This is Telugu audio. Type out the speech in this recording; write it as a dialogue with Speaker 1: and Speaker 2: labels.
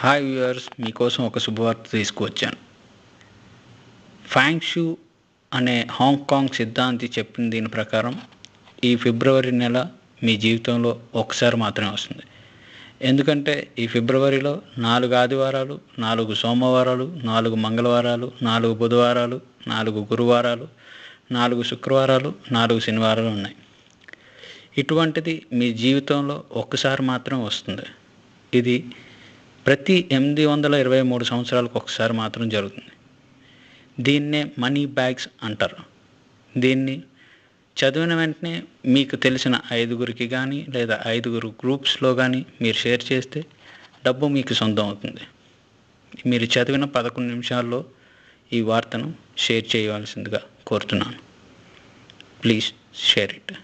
Speaker 1: హాయ్ వ్యూయర్స్, మీకోసం ఒక శుభవార్త తీసుకువచ్చాను. ఫాంగ్ షూ అనే హాంకాంగ్ సిద్ధాంతి చెప్పిన దీని ప్రకారం ఈ ఫిబ్రవరి నెల మీ జీవితంలో ఒకసారి మాత్రమే వస్తుంది. ఎందుకంటే ఈ ఫిబ్రవరిలో 4 ఆదివారాలు, 4 సోమవారాలు, 4 మంగళవారాలు, 4 బుధవారాలు, 4 గురువారాలు, 4 శుక్రవారాలు, 4 శనివారాలు ఉన్నాయి. ఇటువంటిది మీ జీవితంలో ఒక్కసారి మాత్రం వస్తుంది. ఇది ప్రతి 823 సంవత్సరాలకు ఒకసారి మాత్రం జరుగుతుంది. దీన్నే మనీ బ్యాగ్స్ అంటారు. దీన్ని చదివిన వెంటనే మీకు తెలిసిన 5గురికి కానీ లేదా 5 గ్రూప్స్లో కానీ మీరు షేర్ చేస్తే డబ్బు మీకు సొంతం అవుతుంది. మీరు చదివిన 11 నిమిషాల్లో ఈ వార్తను షేర్ చేయవలసిందిగా కోరుతున్నాను. Please share it.